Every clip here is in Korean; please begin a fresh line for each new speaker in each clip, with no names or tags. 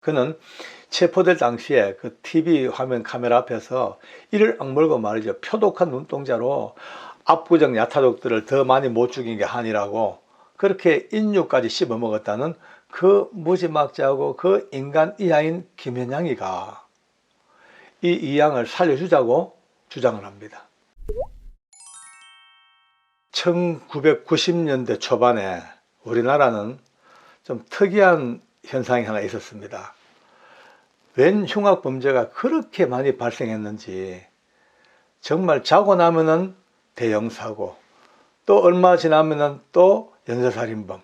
그는 체포될 당시에 그 TV 화면 카메라 앞에서 이를 악물고 말이죠. 표독한 눈동자로 압구정 야타족들을 더 많이 못 죽인 게 한이라고 그렇게 인육까지 씹어먹었다는 그 무지막지하고 그 인간 이하인 김현양이가 이 이양을 살려주자고 주장을 합니다. 1990년대 초반에 우리나라는 좀 특이한 현상이 하나 있었습니다. 웬 흉악범죄가 그렇게 많이 발생했는지 정말 자고 나면은 대형사고, 또 얼마 지나면은 또 연쇄살인범,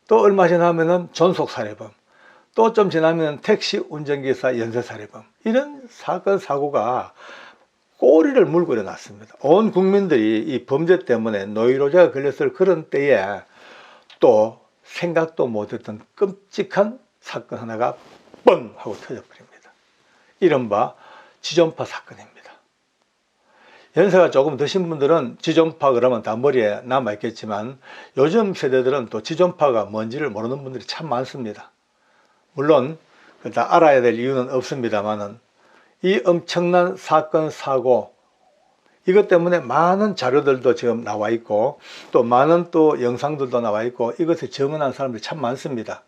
또 얼마 지나면은 존속살해범, 또 좀 지나면 택시 운전기사 연쇄살해범, 이런 사건 사고가 꼬리를 물고 일어났습니다. 온 국민들이 이 범죄 때문에 노이로제가 걸렸을 그런 때에 또 생각도 못했던 끔찍한 사건 하나가 뻥 하고 터져버립니다. 이른바 지존파 사건입니다. 연세가 조금 드신 분들은 지존파 그러면 다 머리에 남아있겠지만 요즘 세대들은 또 지존파가 뭔지를 모르는 분들이 참 많습니다. 물론 다 알아야 될 이유는 없습니다만은 이 엄청난 사건 사고, 이것 때문에 많은 자료들도 지금 나와 있고 또 많은 또 영상들도 나와 있고 이것에 증언한 사람들이 참 많습니다.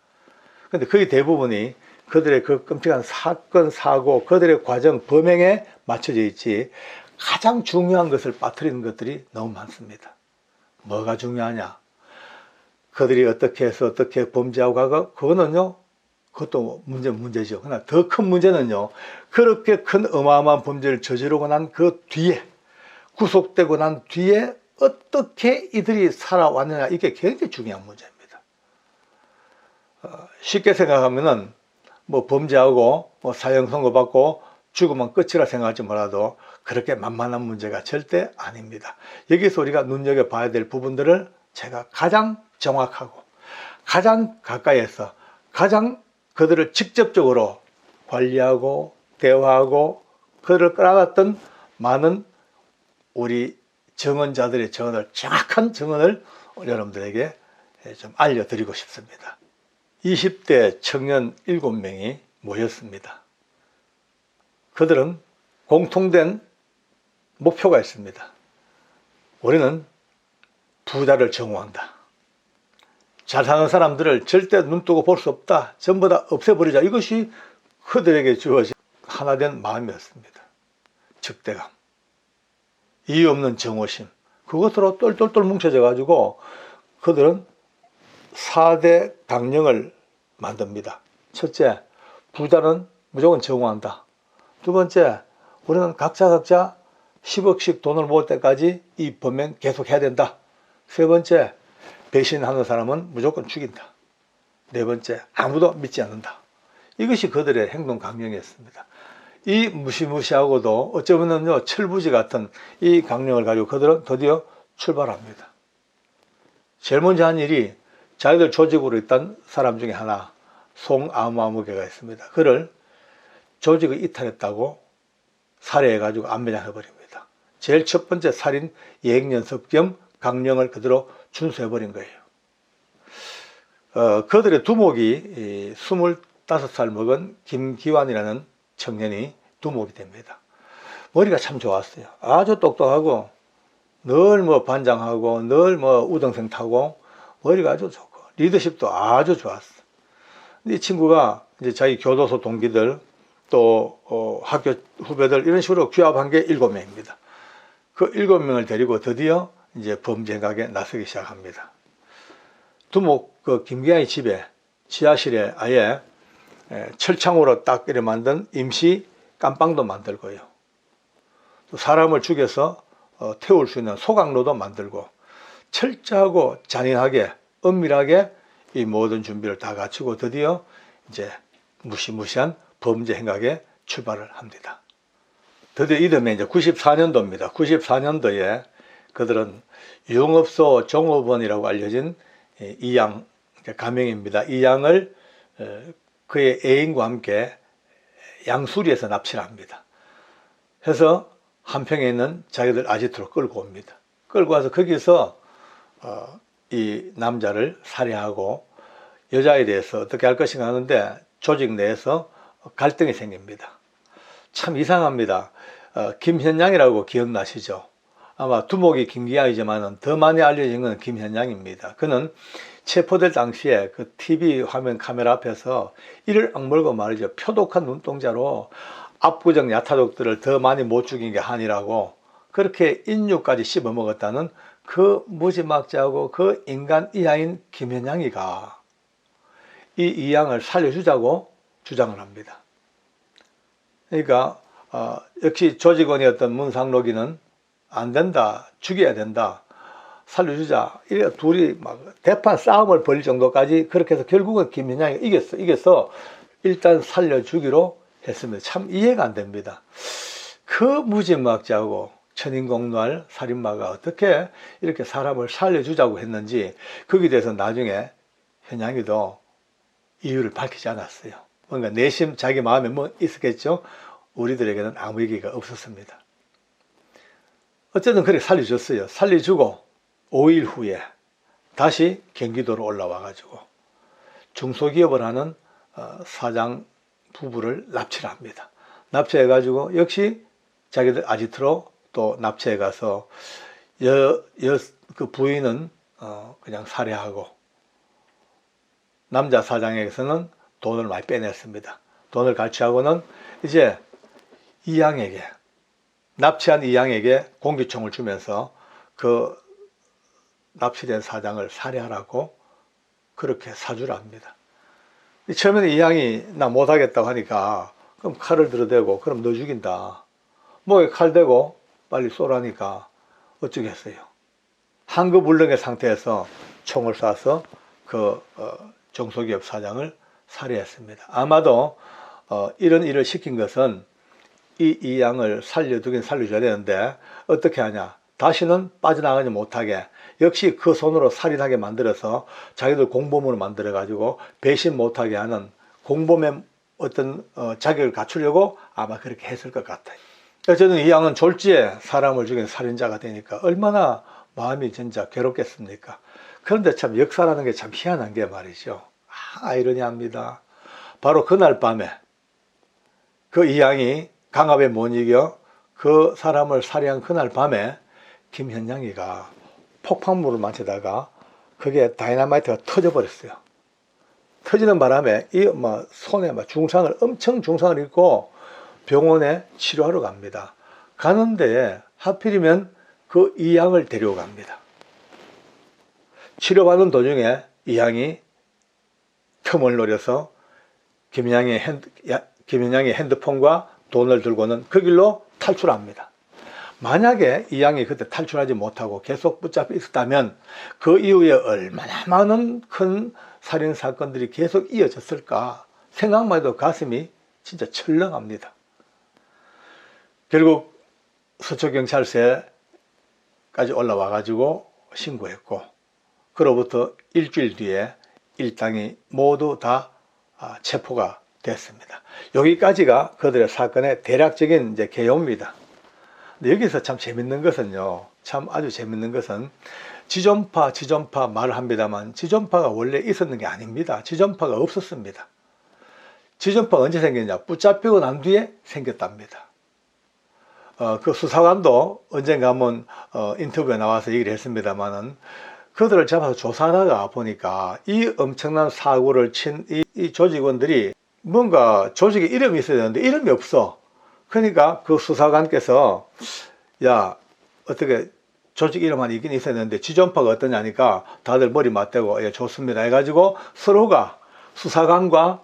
근데 거의 대부분이 그들의 그 끔찍한 사건 사고, 그들의 과정 범행에 맞춰져 있지 가장 중요한 것을 빠뜨리는 것들이 너무 많습니다. 뭐가 중요하냐? 그들이 어떻게 해서 어떻게 범죄하고 가고, 그거는요, 그것도 문제죠. 그러나 더 큰 문제는요, 그렇게 큰 어마어마한 범죄를 저지르고 난 그 뒤에, 구속되고 난 뒤에 어떻게 이들이 살아왔느냐, 이게 굉장히 중요한 문제입니다. 쉽게 생각하면은 뭐 범죄하고 뭐 사형 선고받고 죽으면 끝이라 생각하지 몰라도 그렇게 만만한 문제가 절대 아닙니다. 여기서 우리가 눈여겨봐야 될 부분들을 제가 가장 정확하고 가장 가까이에서 가장 그들을 직접적으로 관리하고 대화하고 그들을 끌어갔던 많은 우리 증언자들의 증언을, 정확한 증언을 여러분들에게 좀 알려드리고 싶습니다. 20대 청년 7명이 모였습니다. 그들은 공통된 목표가 있습니다. 우리는 부자를 정오한다. 잘 사는 사람들을 절대 눈뜨고 볼 수 없다. 전부 다 없애버리자. 이것이 그들에게 주어진 하나된 마음이었습니다. 적대감, 이유 없는 정오심, 그것으로 똘똘똘 뭉쳐져 가지고 그들은 4대 강령을 만듭니다. 첫째, 부자는 무조건 정오한다. 두 번째, 우리는 각자 10억씩 돈을 모을 때까지 이 범행 계속 해야 된다. 세 번째, 배신하는 사람은 무조건 죽인다. 네 번째, 아무도 믿지 않는다. 이것이 그들의 행동 강령이었습니다. 이 무시무시하고도 어쩌면요 철부지 같은 이 강령을 가지고 그들은 드디어 출발합니다. 제일 먼저 한 일이 자기들 조직으로 있던 사람 중에 하나, 송아무개가 있습니다. 그를 조직을 이탈했다고 살해해가지고 안매장해버립니다. 제일 첫 번째 살인 예행연습 겸 강령을 그대로 준수해버린 거예요. 그들의 두목이 25살 먹은 김기환이라는 청년이 두목이 됩니다. 머리가 참 좋았어요. 아주 똑똑하고 늘 뭐 반장하고 늘 뭐 우등생 타고 머리가 아주 좋고 리더십도 아주 좋았어. 근데 이 친구가 이제 자기 교도소 동기들 또 학교 후배들 이런 식으로 규합한 게 7명입니다. 그 7명을 데리고 드디어 이제 범죄 행각에 나서기 시작합니다. 두목 그 김기환의 집에 지하실에 아예 철창으로 딱 이렇게 만든 임시 깜빵도 만들고요. 또 사람을 죽여서 태울 수 있는 소각로도 만들고 철저하고 잔인하게 은밀하게 이 모든 준비를 다 갖추고 드디어 이제 무시무시한 범죄 행각에 출발을 합니다. 드디어 이듬해 이제 94년도입니다. 94년도에 그들은 유흥업소 종업원이라고 알려진 이양 가명입니다. 이 양을 그의 애인과 함께 양수리에서 납치를 합니다. 해서 한평에 있는 자기들 아지트로 끌고 옵니다. 끌고 와서 거기서 이 남자를 살해하고 여자에 대해서 어떻게 할 것인가 하는데 조직 내에서 갈등이 생깁니다. 참 이상합니다. 김현양이라고 기억나시죠? 아마 두목이 김기양이지만 더 많이 알려진 건 김현양입니다. 그는 체포될 당시에 그 TV 화면 카메라 앞에서 이를 악물고 말이죠. 표독한 눈동자로 압구정 야타족들을 더 많이 못 죽인 게 한이라고 그렇게 인육까지 씹어먹었다는 그 무지막지하고 그 인간 이하인 김현양이가 이 이양을 살려주자고 주장을 합니다. 그러니까 역시 조직원이었던 문상록이는 안 된다, 죽여야 된다, 살려주자. 이래 둘이 막 대판 싸움을 벌일 정도까지 그렇게 해서 결국은 김현양이 이겼어. 일단 살려주기로 했습니다. 참 이해가 안 됩니다. 그 무지막지하고 천인공노할 살인마가 어떻게 이렇게 사람을 살려주자고 했는지 거기에 대해서 나중에 현양이도 이유를 밝히지 않았어요. 뭔가 내심 자기 마음에 뭐 있었겠죠. 우리들에게는 아무 얘기가 없었습니다. 어쨌든 그렇게 살려줬어요. 살려주고 5일 후에 다시 경기도로 올라와 가지고 중소기업을 하는 사장 부부를 납치를 합니다. 납치해 가지고 역시 자기들 아지트로 또 납치해 가서 그 부인은 그냥 살해하고 남자 사장에게서는 돈을 많이 빼냈습니다. 돈을 갈취하고는 이제 이양에게 납치한 이양에게 공기총을 주면서 그 납치된 사장을 살해하라고 그렇게 사주를 합니다. 처음에는 이양이 나 못하겠다고 하니까 그럼 칼을 들어대고 그럼 너 죽인다. 목에 칼 대고 빨리 쏘라니까 어쩌겠어요. 한급울렁의 상태에서 총을 쏴서 그 중소기업 사장을 살해했습니다. 아마도 이런 일을 시킨 것은 이 이양을 살려두긴 살려줘야 되는데 어떻게 하냐. 다시는 빠져나가지 못하게 역시 그 손으로 살인하게 만들어서 자기들 공범으로 만들어 가지고 배신 못하게 하는 공범의 어떤 자격을 갖추려고 아마 그렇게 했을 것 같아요. 어쨌든 이 양은 졸지에 사람을 죽인 살인자가 되니까 얼마나 마음이 진짜 괴롭겠습니까? 그런데 참 역사라는 게 참 희한한 게 말이죠. 아이러니합니다. 바로 그날 밤에 그 이 양이 강압에 못 이겨 그 사람을 살해한 그날 밤에 김현양이가 폭탄물을 만지다가 그게 다이너마이트가 터져버렸어요. 터지는 바람에 이 손에 엄청 중상을 입고 병원에 치료하러 갑니다. 가는데 하필이면 그 이양을 데려갑니다. 치료받는 도중에 이양이 틈을 노려서 김현양의 핸드폰과 돈을 들고는 그 길로 탈출합니다. 만약에 이양이 그때 탈출하지 못하고 계속 붙잡혀 있었다면 그 이후에 얼마나 많은 큰 살인 사건들이 계속 이어졌을까 생각만 해도 가슴이 진짜 철렁합니다. 결국 서초경찰서에까지 올라와 가지고 신고했고 그로부터 일주일 뒤에 일당이 모두 다 체포가 됐습니다. 여기까지가 그들의 사건의 대략적인 이제 개요입니다. 근데 여기서 참 재밌는 것은요, 참 아주 재밌는 것은 지존파 말을 합니다만 지존파가 원래 있었는 게 아닙니다. 지존파가 없었습니다. 지존파가 언제 생겼냐? 붙잡히고 난 뒤에 생겼답니다. 그 수사관도 언젠가 한번 인터뷰에 나와서 얘기를 했습니다만은 그들을 잡아서 조사하다가 보니까 이 엄청난 사고를 친 이 조직원들이 뭔가 조직에 이름이 있어야 되는데 이름이 없어. 그러니까 그 수사관께서 야 어떻게 조직 이름 하나 있긴 있어야 되는데 지존파가 어떠냐니까 다들 머리 맞대고 예 좋습니다 해가지고 서로가 수사관과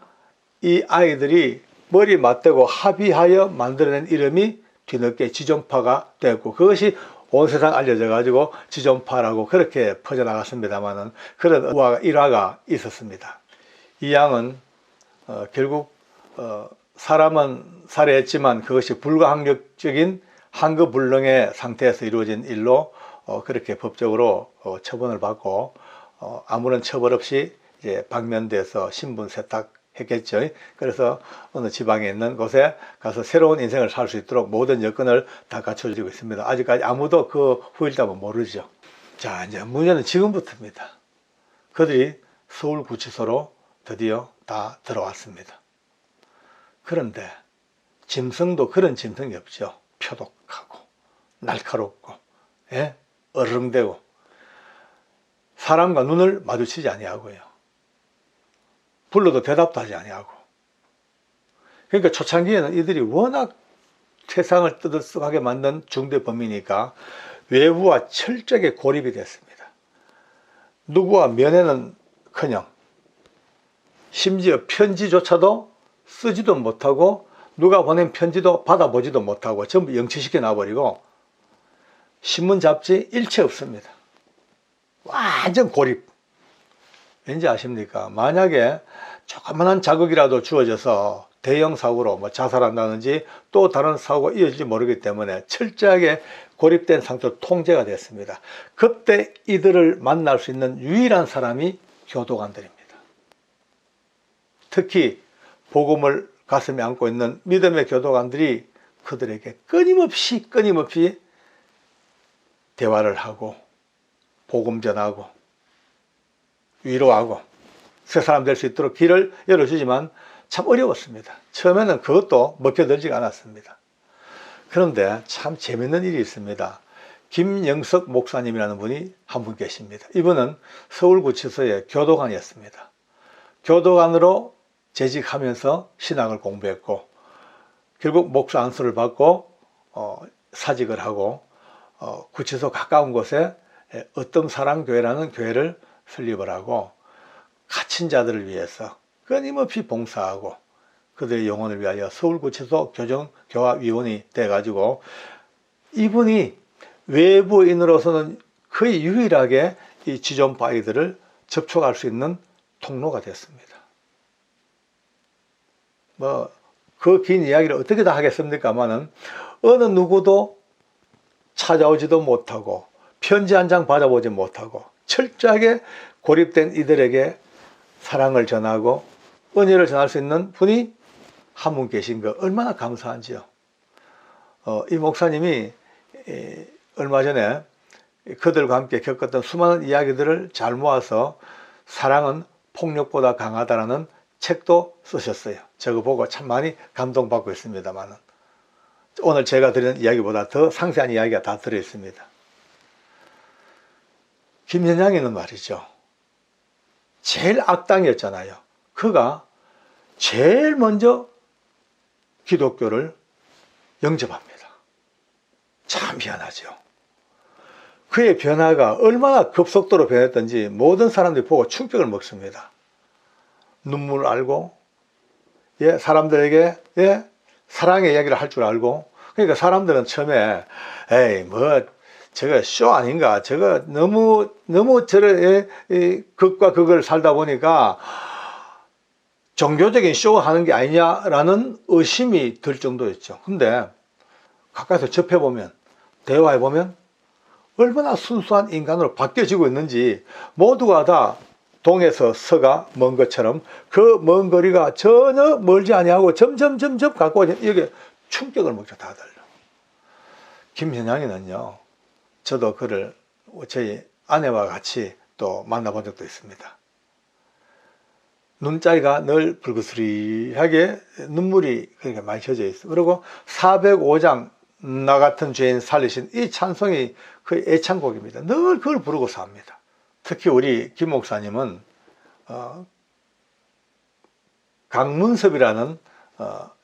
이 아이들이 머리 맞대고 합의하여 만들어낸 이름이 뒤늦게 지존파가 되었고 그것이 온 세상 알려져 가지고 지존파라고 그렇게 퍼져나갔습니다만은 그런 일화가 있었습니다. 이 양은 결국 사람은 살해했지만 그것이 불가항력적인 한급불능의 상태에서 이루어진 일로 그렇게 법적으로 처분을 받고 아무런 처벌 없이 이제 방면돼서 신분 세탁했겠죠. 그래서 어느 지방에 있는 곳에 가서 새로운 인생을 살 수 있도록 모든 여건을 다 갖춰주고 있습니다. 아직까지 아무도 그 후일담은 모르죠. 자, 이제 문제는 지금부터입니다. 그들이 서울구치소로 드디어 다 들어왔습니다. 그런데 짐승도 그런 짐승이 없죠. 표독하고 날카롭고, 예? 어르렁대고 사람과 눈을 마주치지 아니하고요. 불러도 대답도 하지 아니하고. 그러니까 초창기에는 이들이 워낙 세상을 떠들썩하게 만든 중대범이니까 외부와 철저하게 고립이 됐습니다. 누구와 면회는커녕 심지어 편지조차도 쓰지도 못하고 누가 보낸 편지도 받아보지도 못하고 전부 영치시켜 놔버리고 신문 잡지 일체 없습니다. 완전 고립. 왠지 아십니까? 만약에 조그만한 자극이라도 주어져서 대형 사고로 뭐 자살한다든지 또 다른 사고가 이어질지 모르기 때문에 철저하게 고립된 상태로 통제가 됐습니다. 그때 이들을 만날 수 있는 유일한 사람이 교도관들입니다. 특히 복음을 가슴에 안고 있는 믿음의 교도관들이 그들에게 끊임없이 대화를 하고 복음 전하고 위로하고 새 사람 될 수 있도록 길을 열어주지만 참 어려웠습니다. 처음에는 그것도 먹혀들지가 않았습니다. 그런데 참 재밌는 일이 있습니다. 김영석 목사님이라는 분이 한 분 계십니다. 이분은 서울구치소의 교도관이었습니다. 교도관으로 재직하면서 신학을 공부했고 결국 목사 안수를 받고 사직을 하고 구치소 가까운 곳에 어떤 사랑교회라는 교회를 설립을 하고 갇힌 자들을 위해서 끊임없이 봉사하고 그들의 영혼을 위하여 서울구치소 교정교화위원이 돼가지고 이분이 외부인으로서는 거의 유일하게 이 지존파 아이들을 접촉할 수 있는 통로가 됐습니다. 뭐 그 긴 이야기를 어떻게 다 하겠습니까마는 어느 누구도 찾아오지도 못하고 편지 한 장 받아보지 못하고 철저하게 고립된 이들에게 사랑을 전하고 은혜를 전할 수 있는 분이 한 분 계신 거 얼마나 감사한지요. 이 목사님이 얼마 전에 그들과 함께 겪었던 수많은 이야기들을 잘 모아서 사랑은 폭력보다 강하다라는 책도 쓰셨어요. 저거 보고 참 많이 감동받고 있습니다만 오늘 제가 드리는 이야기보다 더 상세한 이야기가 다 들어있습니다. 김현양이는 말이죠. 제일 악당이었잖아요. 그가 제일 먼저 기독교를 영접합니다. 참 희한하죠. 그의 변화가 얼마나 급속도로 변했던지 모든 사람들이 보고 충격을 먹습니다. 눈물을 알고 사람들에게 사랑의 이야기를 할 줄 알고 그러니까 사람들은 처음에 에이 뭐 저거 쇼 아닌가 저거 너무 저런 극과 극을 살다 보니까 종교적인 쇼 하는 게 아니냐라는 의심이 들 정도였죠. 근데 가까이서 접해보면 대화해보면 얼마나 순수한 인간으로 바뀌어지고 있는지 모두가 다 동에서 서가 먼 것처럼 그 먼 거리가 전혀 멀지 아니하고 점점 가까워 이게 충격을 먹죠. 다들. 김현양이는요. 저도 그를 저희 아내와 같이 또 만나본 적도 있습니다. 눈자리가 늘 불그스리하게 눈물이 그러니까 많이 젖어 있어. 그리고 405장 나 같은 죄인 살리신 이 찬송이 그 애창곡입니다. 늘 그걸 부르고 삽니다. 특히 우리 김 목사님은 강문섭이라는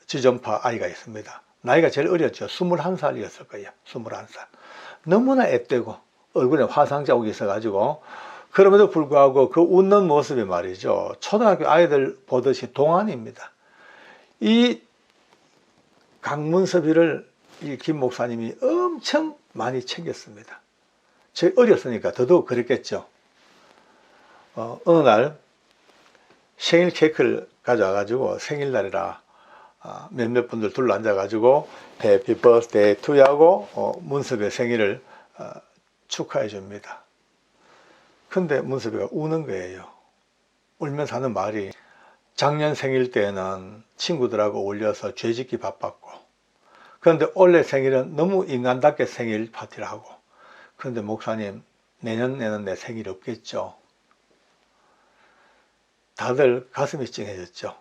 지존파 아이가 있습니다. 나이가 제일 어렸죠. 21살이었을 거예요. 21살. 너무나 앳되고 얼굴에 화상 자국이 있어가지고 그럼에도 불구하고 그 웃는 모습이 말이죠. 초등학교 아이들 보듯이 동안입니다. 이 강문섭이를 이 김 목사님이 엄청 많이 챙겼습니다. 제일 어렸으니까 더더욱 그랬겠죠. 어느 날 생일 케이크를 가져와가지고 생일날이라 몇몇 분들 둘러앉아가지고 해피 버스데이 투유 하고 문섭의 생일을 축하해 줍니다. 근데 문섭이가 우는 거예요. 울면서 하는 말이 작년 생일 때는 친구들하고 어울려서 죄짓기 바빴고 그런데 올해 생일은 너무 인간답게 생일 파티를 하고 그런데 목사님 내년에는 내 생일 없겠죠. 다들 가슴이 찡해졌죠.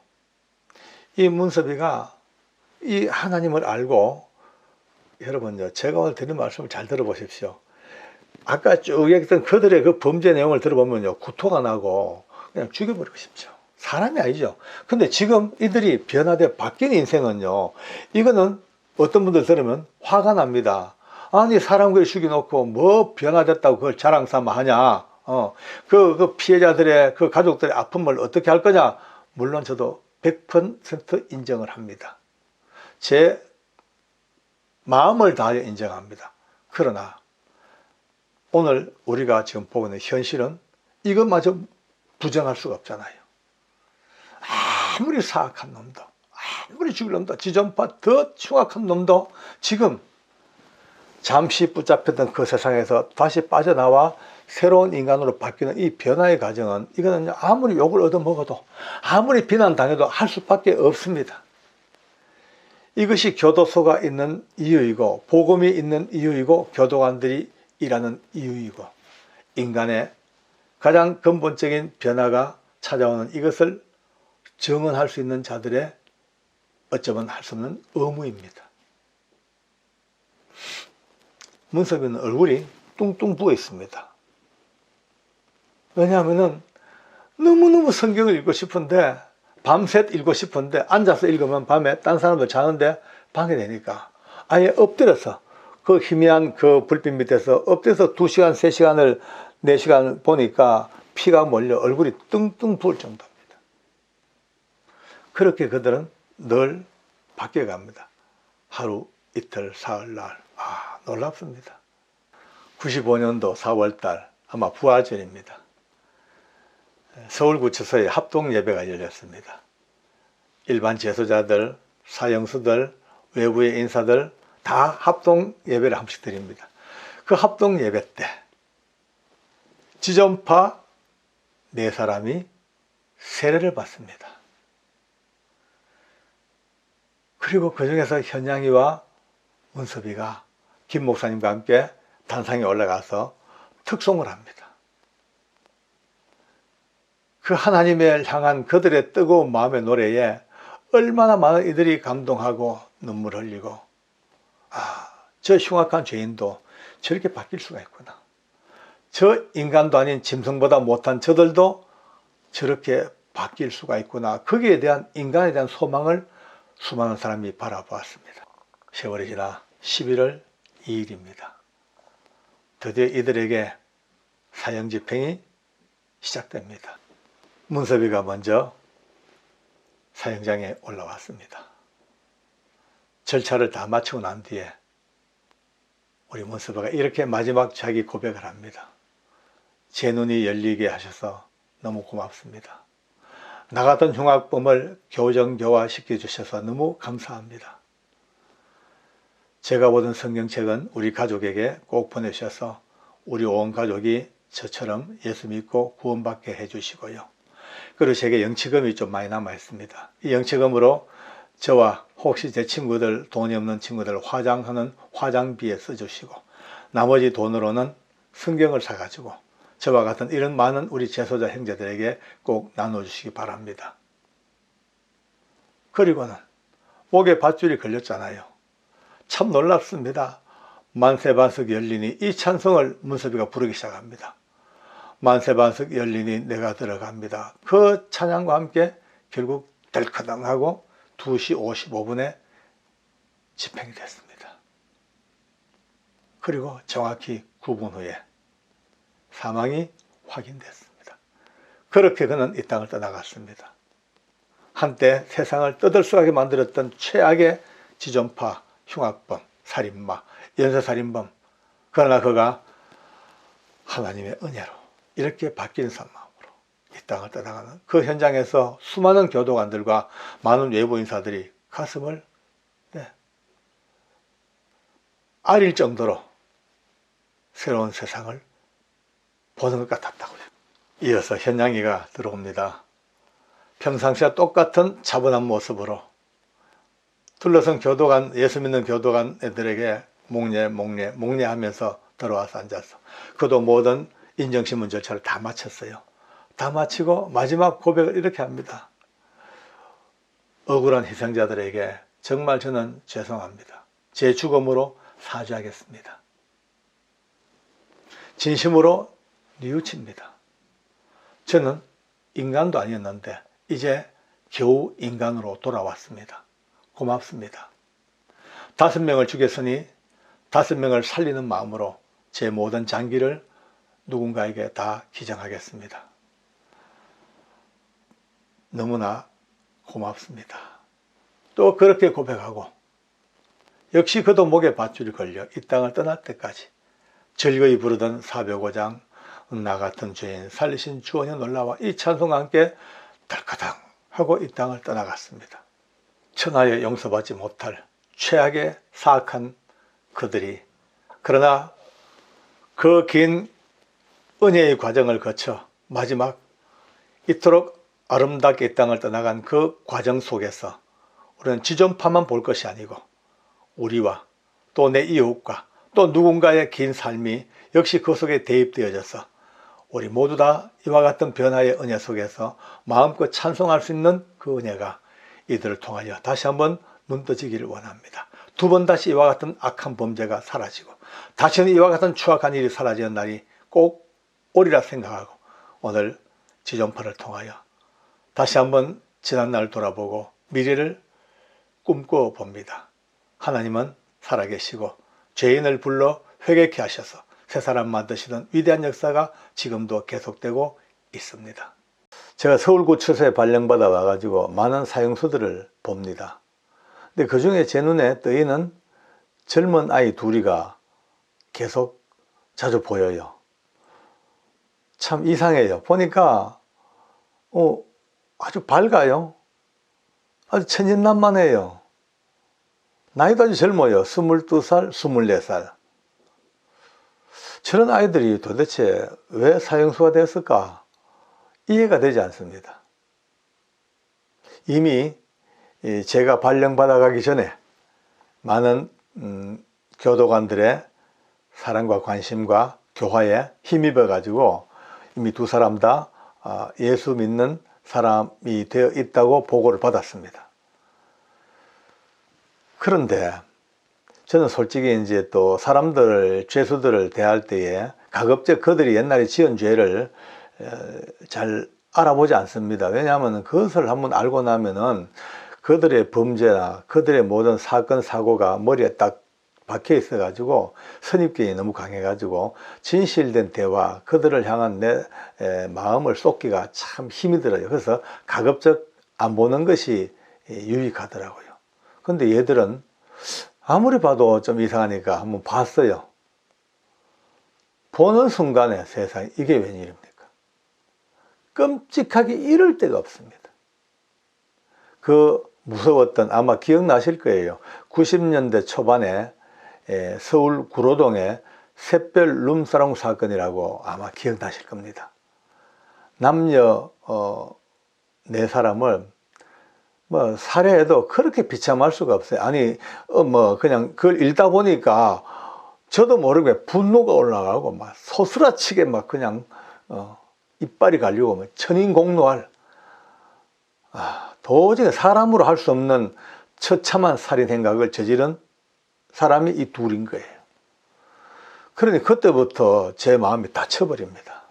이 문섭이가 이 하나님을 알고, 여러분요, 제가 오늘 드린 말씀을 잘 들어보십시오. 아까 쭉 얘기했던 그들의 그 범죄 내용을 들어보면요, 구토가 나고 그냥 죽여버리고 싶죠. 사람이 아니죠. 근데 지금 이들이 변화돼 바뀐 인생은요, 이거는 어떤 분들 들으면 화가 납니다. 아니, 사람 그걸 죽여놓고 뭐 변화됐다고 그걸 자랑 삼아 하냐. 그 피해자들의 그 가족들의 아픔을 어떻게 할 거냐. 물론 저도 100% 인정을 합니다. 제 마음을 다하여 인정합니다. 그러나 오늘 우리가 지금 보고 있는 현실은 이것마저 부정할 수가 없잖아요. 아무리 사악한 놈도, 아무리 죽일 놈도, 지존파 더 흉악한 놈도 지금 잠시 붙잡혔던 그 세상에서 다시 빠져나와 새로운 인간으로 바뀌는 이 변화의 과정은, 이거는 아무리 욕을 얻어먹어도, 아무리 비난당해도 할 수밖에 없습니다. 이것이 교도소가 있는 이유이고, 복음이 있는 이유이고, 교도관들이 일하는 이유이고, 인간의 가장 근본적인 변화가 찾아오는 이것을 증언할 수 있는 자들의 어쩌면 할 수 없는 의무입니다. 문섭이는 얼굴이 뚱뚱 부어 있습니다. 왜냐하면 너무너무 성경을 읽고 싶은데, 밤새 읽고 싶은데, 앉아서 읽으면 밤에 딴 사람들 자는데 방해되니까 아예 엎드려서 그 희미한 그 불빛 밑에서 엎드려서 2시간, 3시간을, 4시간 보니까 피가 몰려 얼굴이 뚱뚱 부을 정도입니다. 그렇게 그들은 늘 바뀌어갑니다. 하루, 이틀, 사흘날. 놀랍습니다. 95년도 4월달, 아마 부활절입니다. 서울구치소에 합동예배가 열렸습니다. 일반 재소자들, 사형수들, 외부의 인사들 다 합동예배를 한 번씩 드립니다. 그 합동예배 때 지존파 4사람이 세례를 받습니다. 그리고 그 중에서 현양이와 문섭이가 김 목사님과 함께 단상에 올라가서 특송을 합니다. 그 하나님을 향한 그들의 뜨거운 마음의 노래에 얼마나 많은 이들이 감동하고 눈물 흘리고, 저 흉악한 죄인도 저렇게 바뀔 수가 있구나. 저 인간도 아닌 짐승보다 못한 저들도 저렇게 바뀔 수가 있구나. 거기에 대한 인간에 대한 소망을 수많은 사람이 바라보았습니다. 세월이 지나 11월 2일입니다. 드디어 이들에게 사형 집행이 시작됩니다. 문섭이가 먼저 사형장에 올라왔습니다. 절차를 다 마치고 난 뒤에 우리 문섭이가 이렇게 마지막 자기 고백을 합니다. 제 눈이 열리게 하셔서 너무 고맙습니다. 나 같은 흉악범을 교정교화시켜 주셔서 너무 감사합니다. 제가 보던 성경책은 우리 가족에게 꼭 보내주셔서 우리 온 가족이 저처럼 예수 믿고 구원받게 해주시고요. 그리고 제게 영치금이 좀 많이 남아 있습니다. 이 영치금으로 저와 혹시 제 친구들, 돈이 없는 친구들 화장하는 화장비에 써주시고, 나머지 돈으로는 성경을 사가지고 저와 같은 이런 많은 우리 재소자 형제들에게 꼭 나눠주시기 바랍니다. 그리고는 목에 밧줄이 걸렸잖아요. 참 놀랍습니다. 만세반석 열리니, 이 찬송을 문섭이가 부르기 시작합니다. 만세반석 열리니 내가 들어갑니다. 그 찬양과 함께 결국 덜커덩하고 2시 55분에 집행이 됐습니다. 그리고 정확히 9분 후에 사망이 확인됐습니다. 그렇게 그는 이 땅을 떠나갔습니다. 한때 세상을 떠들썩하게 만들었던 최악의 지존파, 흉악범, 살인마, 연쇄살인범, 그러나 그가 하나님의 은혜로 이렇게 바뀐 마음으로 이 땅을 떠나가는 그 현장에서 수많은 교도관들과 많은 외부 인사들이 가슴을 아릴 정도로 새로운 세상을 보는 것 같았다고요. 이어서 현양이가 들어옵니다. 평상시와 똑같은 차분한 모습으로 둘러선 교도관, 예수 믿는 교도관 애들에게 목례하면서 들어와서 앉아서, 그도 모든 인정신문 절차를 다 마쳤어요. 다 마치고 마지막 고백을 이렇게 합니다. 억울한 희생자들에게 정말 저는 죄송합니다. 제 죽음으로 사죄하겠습니다. 진심으로 뉘우칩니다. 저는 인간도 아니었는데 이제 겨우 인간으로 돌아왔습니다. 고맙습니다. 5명을 죽였으니 5명을 살리는 마음으로 제 모든 장기를 누군가에게 다 기증하겠습니다. 너무나 고맙습니다. 또 그렇게 고백하고 역시 그도 목에 밧줄이 걸려 이 땅을 떠날 때까지 즐거이 부르던 사벽오장 나 같은 죄인 살리신 주원의 놀라와 이 찬송과 함께 달카당 하고 이 땅을 떠나갔습니다. 천하에 용서받지 못할 최악의 사악한 그들이 그러나 그 긴 은혜의 과정을 거쳐 마지막 이토록 아름답게 이 땅을 떠나간 그 과정 속에서 우리는 지존파만 볼 것이 아니고 우리와 또 내 이웃과 또 누군가의 긴 삶이 역시 그 속에 대입되어져서 우리 모두 다 이와 같은 변화의 은혜 속에서 마음껏 찬송할 수 있는 그 은혜가 이들을 통하여 다시 한번 눈 떠지기를 원합니다. 2번 다시 이와 같은 악한 범죄가 사라지고 다시는 이와 같은 추악한 일이 사라지는 날이 꼭 오리라 생각하고 오늘 지존파를 통하여 다시 한번 지난날을 돌아보고 미래를 꿈꿔 봅니다. 하나님은 살아계시고 죄인을 불러 회개케 하셔서 새 사람 만드시던 위대한 역사가 지금도 계속되고 있습니다. 제가 서울구치소에 발령받아 와가지고 많은 사형수들을 봅니다. 근데 그 중에 제 눈에 뜨이는 젊은 아이 둘이가 계속 자주 보여요. 참 이상해요. 보니까 아주 밝아요. 아주 천진난만해요. 나이도 아주 젊어요. 22살, 24살. 저런 아이들이 도대체 왜 사형수가 됐을까? 이해가 되지 않습니다. 이미 제가 발령받아 가기 전에 많은 교도관들의 사랑과 관심과 교화에 힘입어 가지고 이미 2 사람 다 예수 믿는 사람이 되어 있다고 보고를 받았습니다. 그런데 저는 솔직히 이제 또 사람들, 죄수들을 대할 때에 가급적 그들이 옛날에 지은 죄를 잘 알아보지 않습니다. 왜냐하면 그것을 한번 알고 나면은 그들의 범죄나 그들의 모든 사건, 사고가 머리에 딱 박혀 있어 가지고 선입견이 너무 강해 가지고 진실된 대화, 그들을 향한 내 마음을 쏟기가 참 힘이 들어요. 그래서 가급적 안 보는 것이 유익하더라고요. 근데 얘들은 아무리 봐도 좀 이상하니까 한번 봤어요. 보는 순간에 세상에 이게 웬일입니까? 끔찍하게 이럴 데가 없습니다. 그 무서웠던, 아마 기억나실 거예요. 90년대 초반에 서울 구로동의 샛별 룸사롱 사건이라고 아마 기억나실 겁니다. 남녀 4사람을 살해해도 그렇게 비참할 수가 없어요. 아니 그냥 그걸 읽다 보니까 저도 모르게 분노가 올라가고 막 소스라치게 막 그냥 이빨이 갈리고 막 천인공노할 도저히 사람으로 할 수 없는 처참한 살인 행각을 저지른 사람이 이 둘인 거예요. 그러니 그때부터 제 마음이 다쳐버립니다.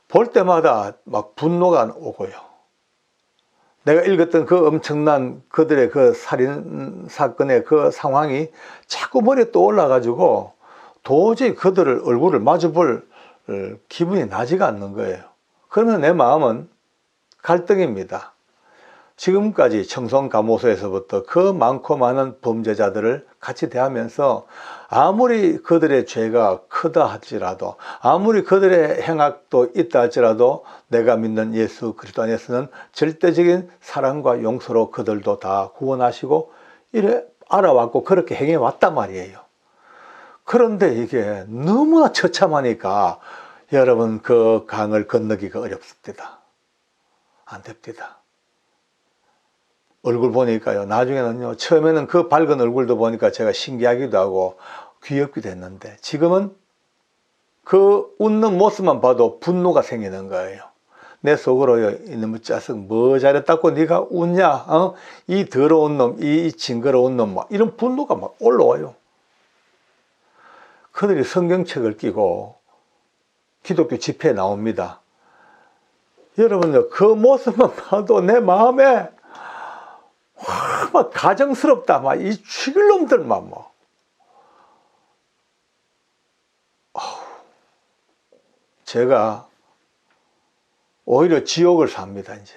볼 때마다 막 분노가 오고요. 내가 읽었던 그 엄청난 그들의 그 살인 사건의 그 상황이 자꾸 머리에 떠올라 가지고 도저히 그들을 얼굴을 마주볼 기분이 나지가 않는 거예요. 그러면 내 마음은 갈등입니다. 지금까지 청송감호소에서부터 그 많고 많은 범죄자들을 같이 대하면서 아무리 그들의 죄가 크다 할지라도 아무리 그들의 행악도 있다 할지라도 내가 믿는 예수 그리스도 안에서는 절대적인 사랑과 용서로 그들도 다 구원하시고 이래 알아왔고 그렇게 행해왔단 말이에요. 그런데 이게 너무나 처참하니까 여러분 그 강을 건너기가 어렵습니다. 안 됩니다. 얼굴 보니까요, 나중에는요, 처음에는 그 밝은 얼굴도 보니까 제가 신기하기도 하고 귀엽기도 했는데 지금은 그 웃는 모습만 봐도 분노가 생기는 거예요. 내 속으로 이놈의 짜식 뭐 잘했다고 네가 웃냐? 어? 이 더러운 놈, 이 징그러운 놈, 막 이런 분노가 막 올라와요. 그들이 성경책을 끼고 기독교 집회에 나옵니다. 여러분들 그 모습만 봐도 내 마음에 막 가정스럽다. 막 이 죽일 놈들만 뭐. 제가 오히려 지옥을 삽니다. 이제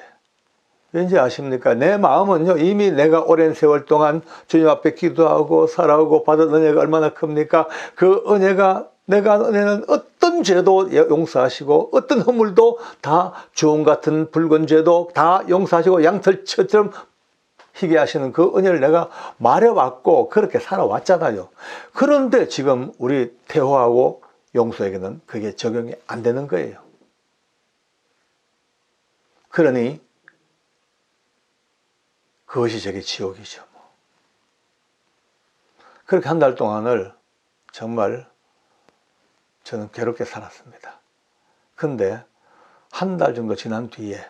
왠지 아십니까? 내 마음은요, 이미 내가 오랜 세월 동안 주님 앞에 기도하고 살아오고 받은 은혜가 얼마나 큽니까? 그 은혜가, 내가 은혜는 어떤 죄도 용서하시고 어떤 허물도 다 주홍 같은 붉은 죄도 다 용서하시고 양털처럼 희게 하시는 그 은혜를 내가 말해왔고 그렇게 살아왔잖아요. 그런데 지금 우리 태호하고 용수에게는 그게 적용이 안 되는 거예요. 그러니 그것이 제게 지옥이죠. 그렇게 한 달 동안을 정말 저는 괴롭게 살았습니다. 근데 한 달 정도 지난 뒤에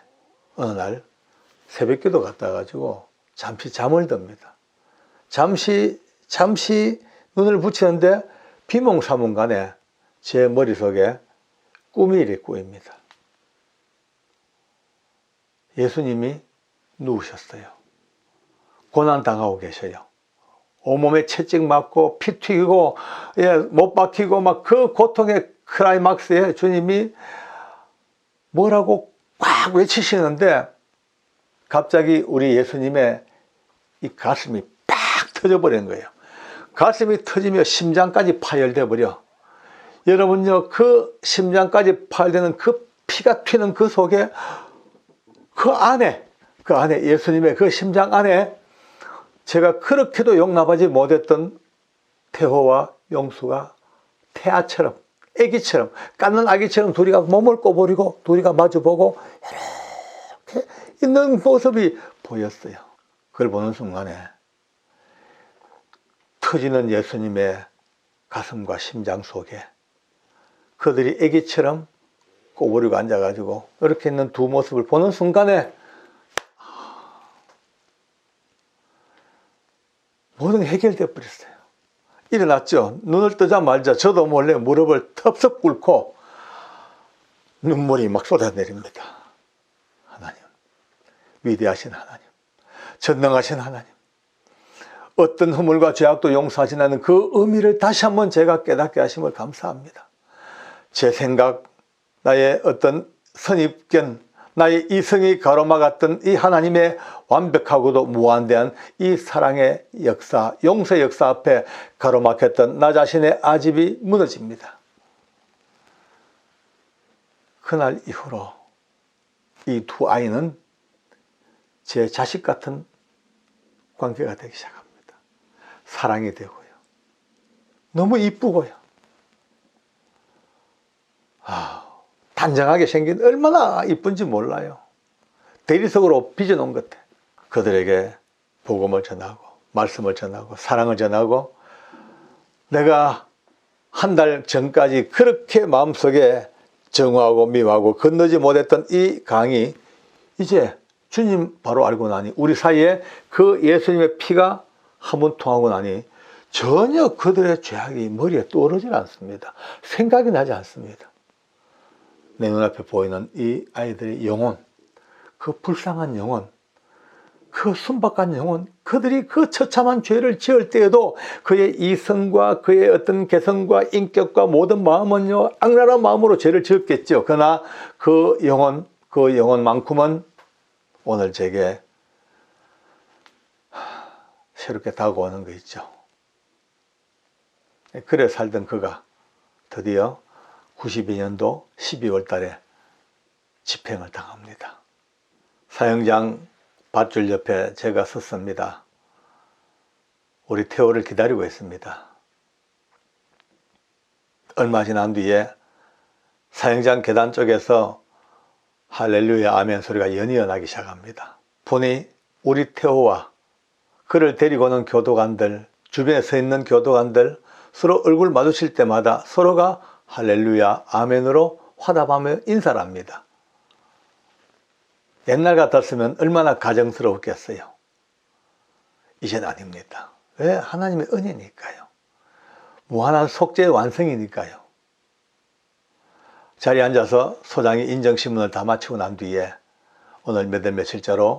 어느 날 새벽기도 갔다 가지고 잠시 잠을 듭니다. 잠시 눈을 붙이는데 비몽사몽간에 제 머릿속에 꿈이 이렇게 꼬입니다. 예수님이 누우셨어요. 고난당하고 계셔요. 온몸에 채찍 맞고 피 튀기고 못 박히고 막 그 고통의 클라이막스에 주님이 뭐라고 꽉 외치시는데 갑자기 우리 예수님의 이 가슴이 팍 터져버린 거예요. 가슴이 터지며 심장까지 파열돼 버려. 여러분요, 그 심장까지 파열되는 그 피가 튀는 그 속에 그 안에 예수님의 그 심장 안에 제가 그렇게도 용납하지 못했던 태호와 용수가 태아처럼, 아기처럼, 깎는 아기처럼 둘이가 몸을 꼬부리고 둘이가 마주보고 이렇게 있는 모습이 보였어요. 그걸 보는 순간에 터지는 예수님의 가슴과 심장 속에 그들이 아기처럼 꼬부리고 앉아가지고 이렇게 있는 두 모습을 보는 순간에 모든 게 해결되어 버렸어요. 일어났죠. 눈을 뜨자마자 저도 몰래 무릎을 텁텁 꿇고 눈물이 막 쏟아내립니다. 하나님, 위대하신 하나님, 전능하신 하나님, 어떤 허물과 죄악도 용서하지 않는 그 의미를 다시 한번 제가 깨닫게 하심을 감사합니다. 제 생각, 나의 어떤 선입견, 나의 이성이 가로막았던 이 하나님의 완벽하고도 무한대한 이 사랑의 역사, 용서의 역사 앞에 가로막혔던 나 자신의 아집이 무너집니다. 그날 이후로 이 두 아이는 제 자식 같은 관계가 되기 시작합니다. 사랑이 되고요. 너무 이쁘고요. 단정하게 생긴 얼마나 이쁜지 몰라요. 대리석으로 빚어놓은 것 같아. 그들에게 복음을 전하고 말씀을 전하고 사랑을 전하고 내가 한 달 전까지 그렇게 마음속에 정하고 미워하고 건너지 못했던 이 강이 이제 주님 바로 알고 나니 우리 사이에 그 예수님의 피가 한 번 통하고 나니 전혀 그들의 죄악이 머리에 떠오르지 않습니다. 생각이 나지 않습니다. 내 눈앞에 보이는 이 아이들의 영혼, 그 불쌍한 영혼, 그 순박한 영혼, 그들이 그 처참한 죄를 지을 때에도 그의 이성과 그의 어떤 개성과 인격과 모든 마음은요, 악랄한 마음으로 죄를 지었겠죠. 그러나 그 영혼만큼은 오늘 제게 새롭게 다가오는 거 있죠. 그래 살던 그가 드디어 92년도 12월 달에 집행을 당합니다. 사형장 밧줄 옆에 제가 섰습니다. 우리 태호를 기다리고 있습니다. 얼마 지난 뒤에 사형장 계단 쪽에서 할렐루야 아멘 소리가 연이어 나기 시작합니다. 보니 우리 태호와 그를 데리고 오는 교도관들, 주변에 서 있는 교도관들 서로 얼굴 마주칠 때마다 서로가 할렐루야 아멘으로 화답하며 인사를 합니다. 옛날 같았으면 얼마나 가정스러웠겠어요. 이젠 아닙니다. 왜? 하나님의 은혜니까요. 무한한 속죄의 완성이니까요. 자리에 앉아서 소장이 인정신문을 다 마치고 난 뒤에 오늘 몇 월 며칠자로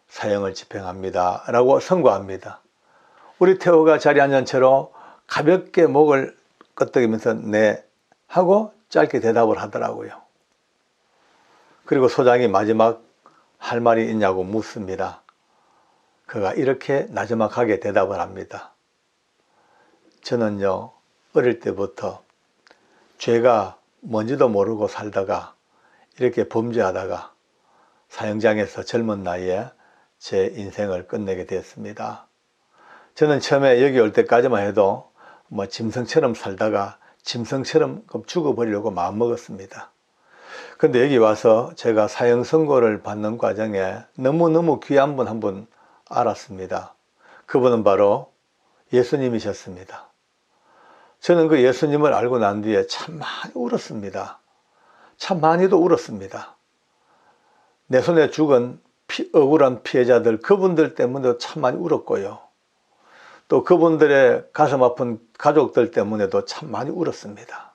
사형을 집행합니다 라고 선고합니다. 우리 태호가 자리에 앉은 채로 가볍게 목을 끄덕이면서 네 하고 짧게 대답을 하더라고요. 그리고 소장이 마지막 할 말이 있냐고 묻습니다. 그가 이렇게 나지막하게 대답을 합니다. 저는요, 어릴 때부터 죄가 뭔지도 모르고 살다가 이렇게 범죄하다가 사형장에서 젊은 나이에 제 인생을 끝내게 됐습니다. 저는 처음에 여기 올 때까지만 해도 뭐 짐승처럼 살다가 짐승처럼 죽어버리려고 마음먹었습니다. 근데 여기 와서 제가 사형 선고를 받는 과정에 너무너무 귀한 분 한 분 알았습니다. 그분은 바로 예수님이셨습니다. 저는 그 예수님을 알고 난 뒤에 참 많이 울었습니다. 참 많이도 울었습니다. 내 손에 죽은 억울한 피해자들, 그분들 때문에도 참 많이 울었고요. 또 그분들의 가슴 아픈 가족들 때문에도 참 많이 울었습니다.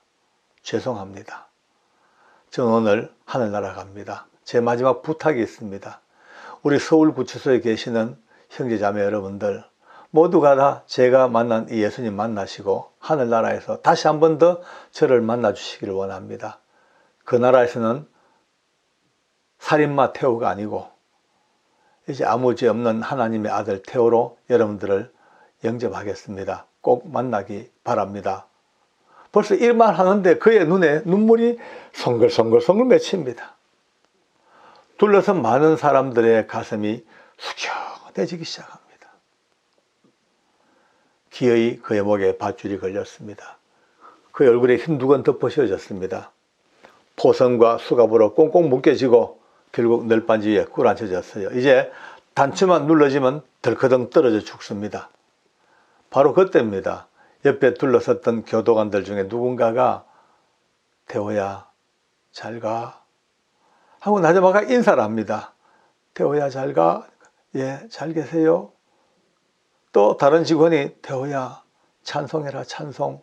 죄송합니다. 저는 오늘 하늘나라 갑니다. 제 마지막 부탁이 있습니다. 우리 서울구치소에 계시는 형제자매 여러분들 모두가 다 제가 만난 이 예수님 만나시고 하늘나라에서 다시 한 번 더 저를 만나 주시기를 원합니다. 그 나라에서는 살인마 태호가 아니고 이제 아무 죄 없는 하나님의 아들 태호로 여러분들을 영접하겠습니다. 꼭 만나기 바랍니다. 벌써 이 말 하는데 그의 눈에 눈물이 송글송글 맺힙니다. 둘러선 많은 사람들의 가슴이 숙연해지기 시작합니다. 기어이 그의 목에 밧줄이 걸렸습니다. 그의 얼굴에 흰 두건 덮어 씌워졌습니다. 포성과 수갑으로 꽁꽁 묶여지고 결국 널빤지 위에 꿇어앉혀졌어요. 이제 단추만 눌러지면 덜커덩 떨어져 죽습니다. 바로 그때입니다. 옆에 둘러섰던 교도관들 중에 누군가가 태호야 잘가 하고 나자마자 인사를 합니다. 태호야 잘가? 예, 잘 계세요. 또 다른 직원이 태호야 찬송해라 찬송.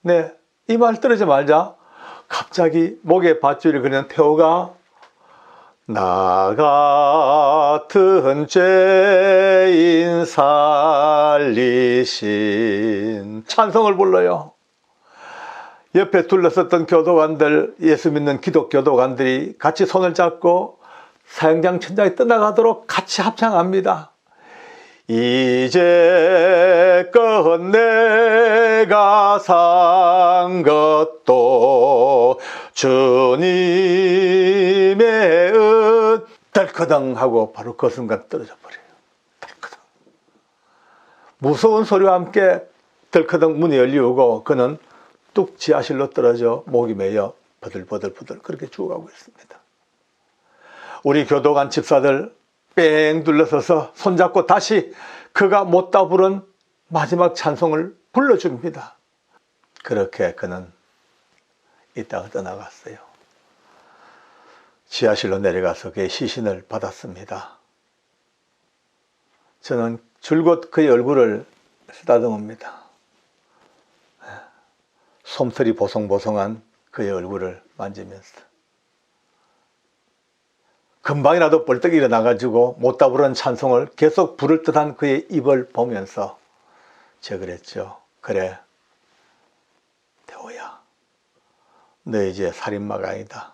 네, 이 말 떨어지 말자 갑자기 목에 밧줄이 걸린 태호가 나 같은 죄인 살리신 찬송을 불러요. 옆에 둘러섰던 교도관들, 예수 믿는 기독 교도관들이 같이 손을 잡고 사형장 천장에 떠나가도록 같이 합창합니다. 이제껏 내가 산 것도 주님의 은 덜커덩 하고 바로 그 순간 떨어져 버려요. 덜커덩. 무서운 소리와 함께 덜커덩 문이 열리고 그는 뚝 지하실로 떨어져 목이 메여 버들버들 그렇게 죽어가고 있습니다. 우리 교도관 집사들 뺑 둘러서서 손잡고 다시 그가 못다 부른 마지막 찬송을 불러줍니다. 그렇게 그는 이 땅을 떠나갔어요. 지하실로 내려가서 그의 시신을 받았습니다. 저는 줄곧 그의 얼굴을 쓰다듬습니다. 솜털이 보송보송한 그의 얼굴을 만지면서 금방이라도 벌떡 일어나가지고 못다 부른 찬송을 계속 부를 듯한 그의 입을 보면서 제가 그랬죠. 그래 태호야 너 이제 살인마가 아니다.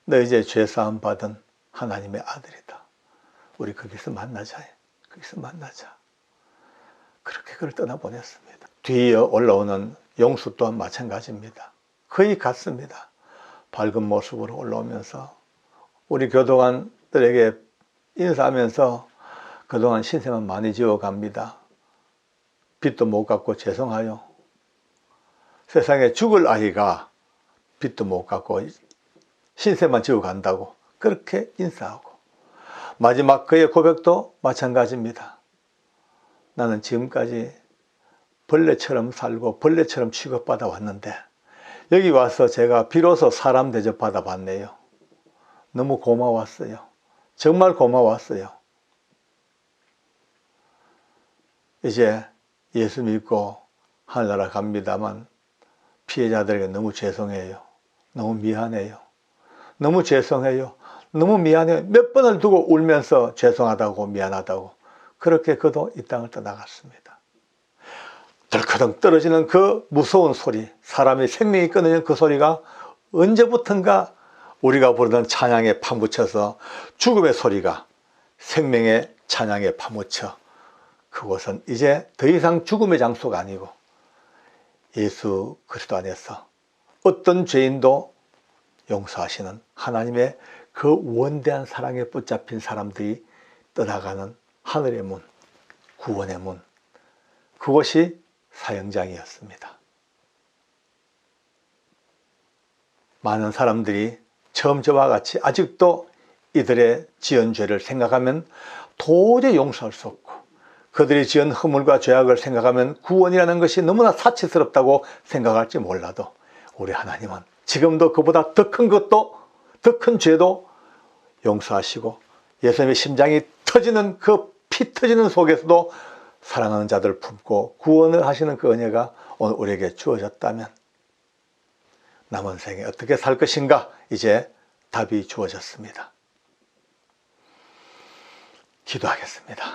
너 이제 죄사함 받은 하나님의 아들이다. 우리 거기서 만나자. 거기서 만나자. 그렇게 그를 떠나보냈습니다. 뒤에 올라오는 용수 또한 마찬가지입니다. 거의 같습니다. 밝은 모습으로 올라오면서 우리 교도관들에게 인사하면서 그동안 신세만 많이 지어갑니다. 빚도 못 갚고 죄송하요. 세상에 죽을 아이가 빚도 못 갚고 신세만 지어간다고 그렇게 인사하고 마지막 그의 고백도 마찬가지입니다. 나는 지금까지 벌레처럼 살고 벌레처럼 취급받아 왔는데 여기 와서 제가 비로소 사람 대접받아 봤네요. 너무 고마웠어요. 정말 고마웠어요. 이제 예수 믿고 하늘나라 갑니다만 피해자들에게 너무 죄송해요. 너무 미안해요. 너무 죄송해요. 너무 미안해요. 몇 번을 두고 울면서 죄송하다고 미안하다고 그렇게 그도 이 땅을 떠나갔습니다. 덜커덩 떨어지는 그 무서운 소리, 사람의 생명이 끊어지는 그 소리가 언제부턴가 우리가 부르던 찬양에 파묻혀서 죽음의 소리가 생명의 찬양에 파묻혀 그곳은 이제 더 이상 죽음의 장소가 아니고 예수 그리스도 안에서 어떤 죄인도 용서하시는 하나님의 그 원대한 사랑에 붙잡힌 사람들이 떠나가는 하늘의 문, 구원의 문, 그것이 사형장이었습니다. 많은 사람들이 처음 저와 같이 아직도 이들의 지은 죄를 생각하면 도저히 용서할 수 없고 그들이 지은 허물과 죄악을 생각하면 구원이라는 것이 너무나 사치스럽다고 생각할지 몰라도 우리 하나님은 지금도 그보다 더 큰 것도 더 큰 죄도 용서하시고 예수님의 심장이 터지는 그 피 터지는 속에서도 사랑하는 자들을 품고 구원을 하시는 그 은혜가 오늘 우리에게 주어졌다면 남은 생에 어떻게 살 것인가 이제 답이 주어졌습니다. 기도하겠습니다.